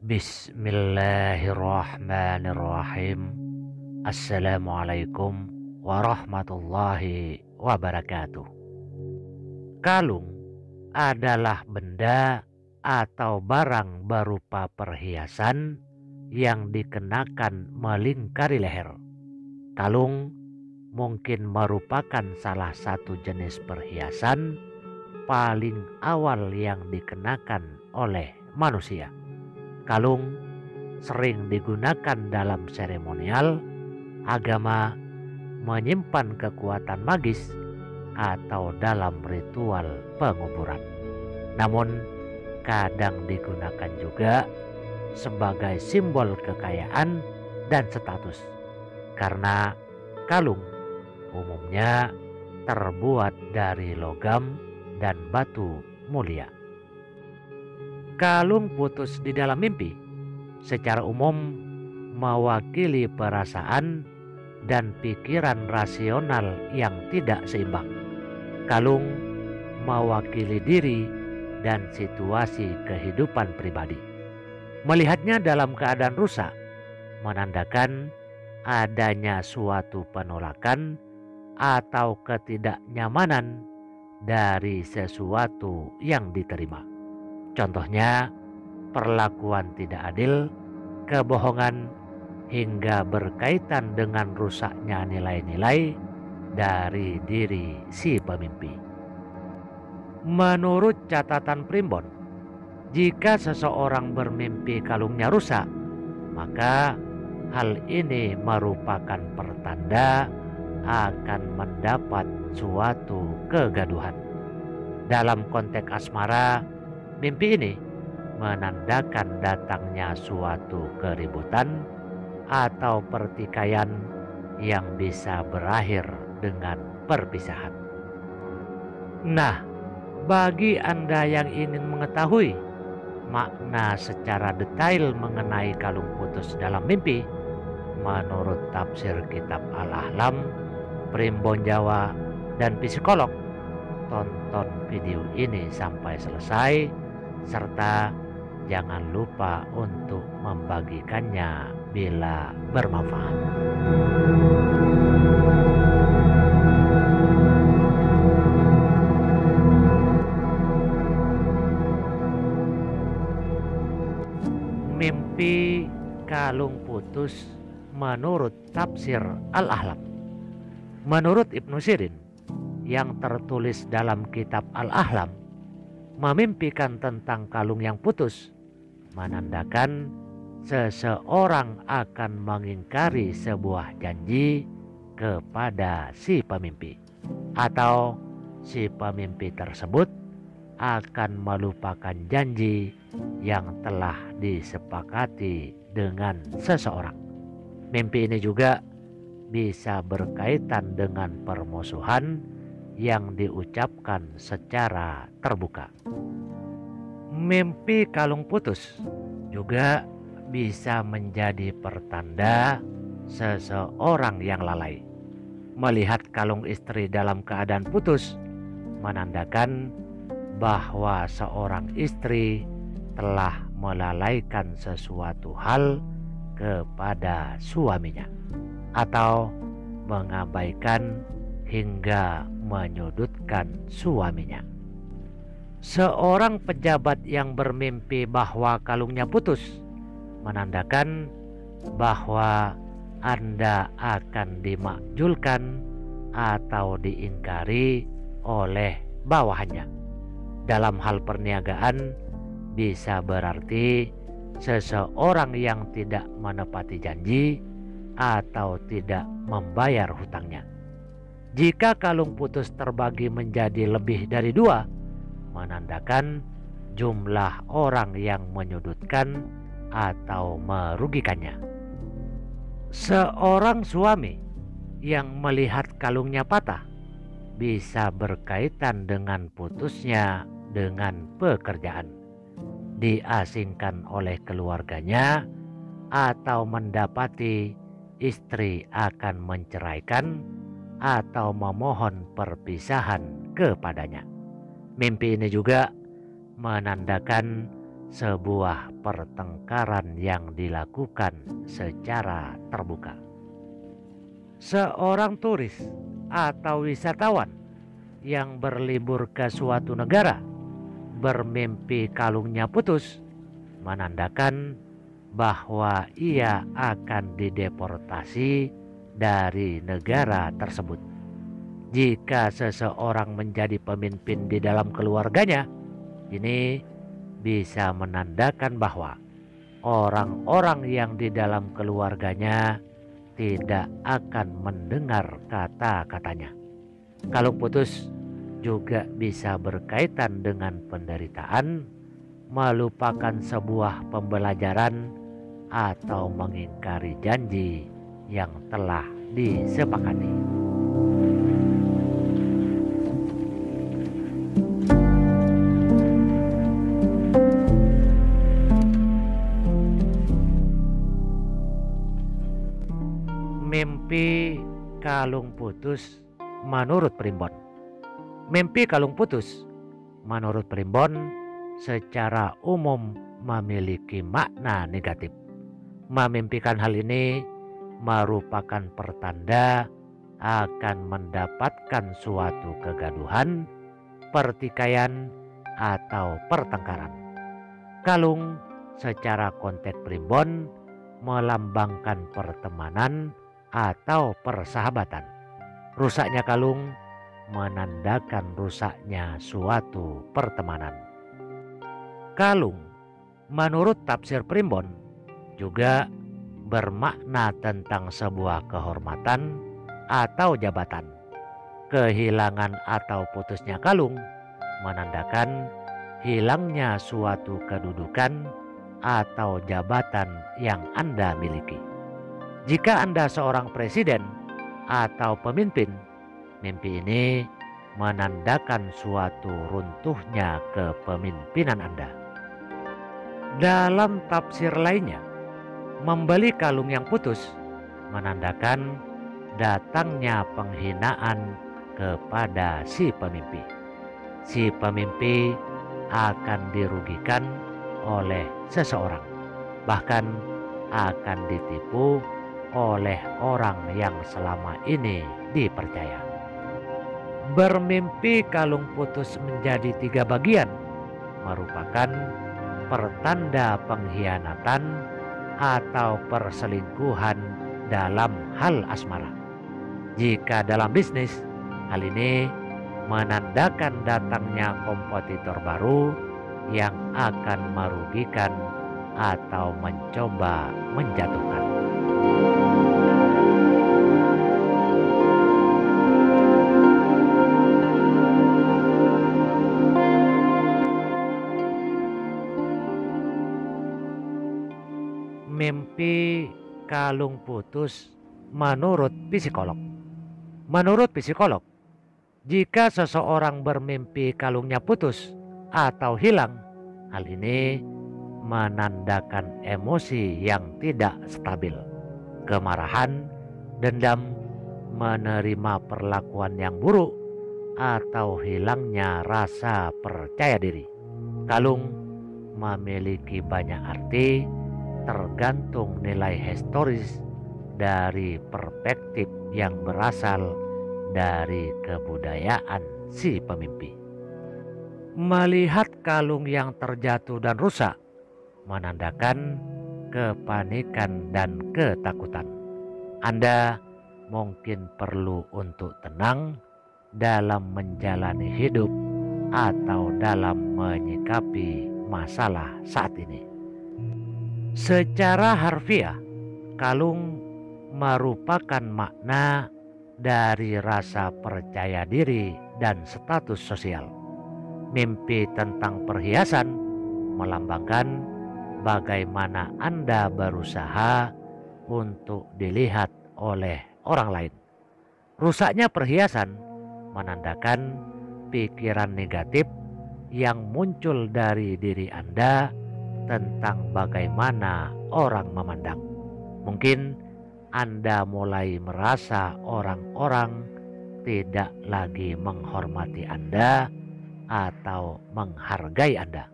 Bismillahirrahmanirrahim. Assalamualaikum warahmatullahi wabarakatuh. Kalung adalah benda atau barang berupa perhiasan yang dikenakan melingkari leher. Kalung mungkin merupakan salah satu jenis perhiasan paling awal yang dikenakan oleh manusia. Kalung sering digunakan dalam seremonial, agama, menyimpan kekuatan magis, atau dalam ritual penguburan. Namun, kadang digunakan juga sebagai simbol kekayaan dan status, karena kalung umumnya terbuat dari logam dan batu mulia. Kalung putus di dalam mimpi secara umum mewakili perasaan dan pikiran rasional yang tidak seimbang. Kalung mewakili diri dan situasi kehidupan pribadi. Melihatnya dalam keadaan rusak menandakan adanya suatu penolakan atau ketidaknyamanan dari sesuatu yang diterima. Contohnya, perlakuan tidak adil, kebohongan, hingga berkaitan dengan rusaknya nilai-nilai dari diri si pemimpi. Menurut catatan Primbon, jika seseorang bermimpi kalungnya rusak, maka hal ini merupakan pertanda akan mendapat suatu kegaduhan. Dalam konteks asmara, mimpi ini menandakan datangnya suatu keributan atau pertikaian yang bisa berakhir dengan perpisahan. Nah, bagi Anda yang ingin mengetahui makna secara detail mengenai kalung putus dalam mimpi, menurut tafsir kitab Al-Ahlam, Primbon Jawa, dan psikolog, tonton video ini sampai selesai, serta jangan lupa untuk membagikannya bila bermanfaat. Mimpi kalung putus menurut tafsir Al-Ahlam. Menurut Ibnu Sirin yang tertulis dalam kitab Al-Ahlam, memimpikan tentang kalung yang putus menandakan seseorang akan mengingkari sebuah janji kepada si pemimpi, atau si pemimpi tersebut akan melupakan janji yang telah disepakati dengan seseorang. Mimpi ini juga bisa berkaitan dengan permusuhan yang diucapkan secara terbuka. Mimpi kalung putus juga bisa menjadi pertanda seseorang yang lalai. Melihat kalung istri dalam keadaan putus menandakan bahwa seorang istri telah melalaikan sesuatu hal kepada suaminya atau mengabaikan hingga menyudutkan suaminya. Seorang pejabat yang bermimpi bahwa kalungnya putus menandakan bahwa Anda akan dimakjulkan atau diingkari oleh bawahannya. Dalam hal perniagaan bisa berarti seseorang yang tidak menepati janji atau tidak membayar hutangnya. Jika kalung putus terbagi menjadi lebih dari dua, menandakan jumlah orang yang menyudutkan atau merugikannya. Seorang suami yang melihat kalungnya patah bisa berkaitan dengan putusnya dengan pekerjaan, diasingkan oleh keluarganya, atau mendapati istri akan menceraikan atau memohon perpisahan kepadanya. Mimpi ini juga menandakan sebuah pertengkaran yang dilakukan secara terbuka. Seorang turis atau wisatawan yang berlibur ke suatu negara bermimpi kalungnya putus, menandakan bahwa ia akan dideportasi dari negara tersebut. Jika seseorang menjadi pemimpin di dalam keluarganya, ini bisa menandakan bahwa orang-orang yang di dalam keluarganya tidak akan mendengar kata-katanya. Kalung putus juga bisa berkaitan dengan penderitaan, melupakan sebuah pembelajaran, atau mengingkari janji yang telah disepakati. Mimpi kalung putus menurut Primbon. Mimpi kalung putus menurut Primbon secara umum memiliki makna negatif. Memimpikan hal ini merupakan pertanda akan mendapatkan suatu kegaduhan, pertikaian, atau pertengkaran. Kalung secara konteks Primbon melambangkan pertemanan atau persahabatan. Rusaknya kalung menandakan rusaknya suatu pertemanan. Kalung menurut tafsir Primbon juga bermakna tentang sebuah kehormatan atau jabatan. Kehilangan atau putusnya kalung menandakan hilangnya suatu kedudukan atau jabatan yang Anda miliki. Jika Anda seorang presiden atau pemimpin, mimpi ini menandakan suatu runtuhnya kepemimpinan Anda. Dalam tafsir lainnya, membeli kalung yang putus menandakan datangnya penghinaan kepada si pemimpi. Si pemimpi akan dirugikan oleh seseorang, bahkan akan ditipu oleh orang yang selama ini dipercaya. Bermimpi kalung putus menjadi 3 bagian merupakan pertanda pengkhianatan atau perselingkuhan dalam hal asmara. Jika dalam bisnis, hal ini menandakan datangnya kompetitor baru yang akan merugikan atau mencoba menjatuhkan. Mimpi kalung putus menurut psikolog. Menurut psikolog, jika seseorang bermimpi kalungnya putus atau hilang, hal ini menandakan emosi yang tidak stabil, kemarahan, dendam, menerima perlakuan yang buruk, atau hilangnya rasa percaya diri. Kalung memiliki banyak arti tergantung nilai historis dari perspektif yang berasal dari kebudayaan si pemimpi. Melihat kalung yang terjatuh dan rusak menandakan kepanikan dan ketakutan. Anda mungkin perlu untuk tenang dalam menjalani hidup atau dalam menyikapi masalah saat ini. Secara harfiah, kalung merupakan makna dari rasa percaya diri dan status sosial. Mimpi tentang perhiasan melambangkan bagaimana Anda berusaha untuk dilihat oleh orang lain. Rusaknya perhiasan menandakan pikiran negatif yang muncul dari diri Anda tentang bagaimana orang memandang. Mungkin Anda mulai merasa orang-orang tidak lagi menghormati Anda atau menghargai Anda.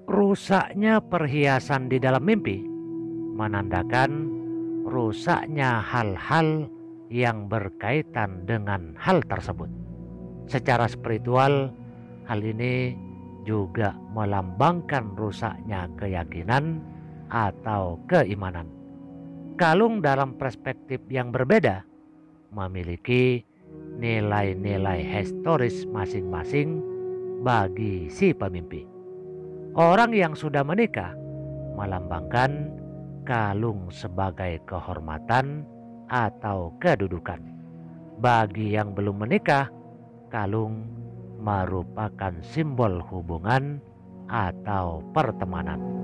Rusaknya perhiasan di dalam mimpi menandakan rusaknya hal-hal yang berkaitan dengan hal tersebut. Secara spiritual, hal ini juga melambangkan rusaknya keyakinan atau keimanan. Kalung dalam perspektif yang berbeda memiliki nilai-nilai historis masing-masing bagi si pemimpi. Orang yang sudah menikah melambangkan kalung sebagai kehormatan atau kedudukan. Bagi yang belum menikah, kalung merupakan simbol hubungan atau pertemanan.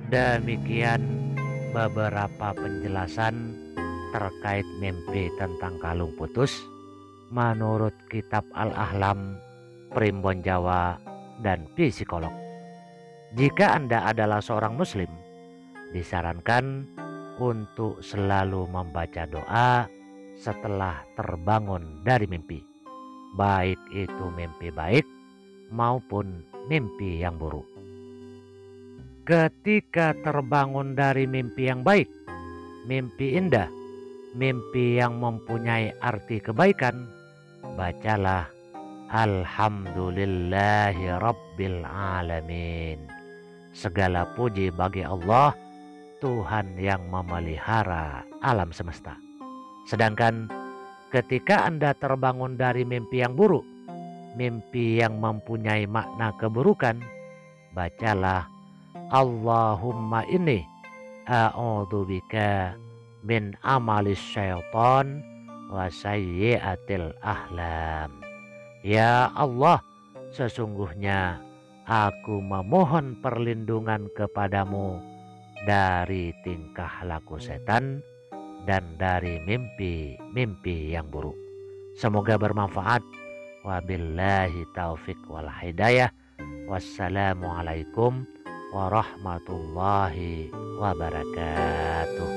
Demikian beberapa penjelasan terkait mimpi tentang kalung putus menurut kitab Al-Ahlam, Primbon Jawa, dan psikolog. Jika Anda adalah seorang muslim, disarankan untuk selalu membaca doa setelah terbangun dari mimpi, baik itu mimpi baik maupun mimpi yang buruk. Ketika terbangun dari mimpi yang baik, mimpi indah, mimpi yang mempunyai arti kebaikan, bacalah Alhamdulillahi Rabbil Alamin. Segala puji bagi Allah, Tuhan yang memelihara alam semesta. Sedangkan ketika Anda terbangun dari mimpi yang buruk, mimpi yang mempunyai makna keburukan, bacalah Allahumma inni a'udzubika min amalis syaitan wa sayyiatil ahlam. Ya Allah, sesungguhnya aku memohon perlindungan kepadamu dari tingkah laku setan dan dari mimpi-mimpi yang buruk. Semoga bermanfaat. Wabillahi taufik wal hidayah. Wassalamualaikum warahmatullahi wabarakatuh.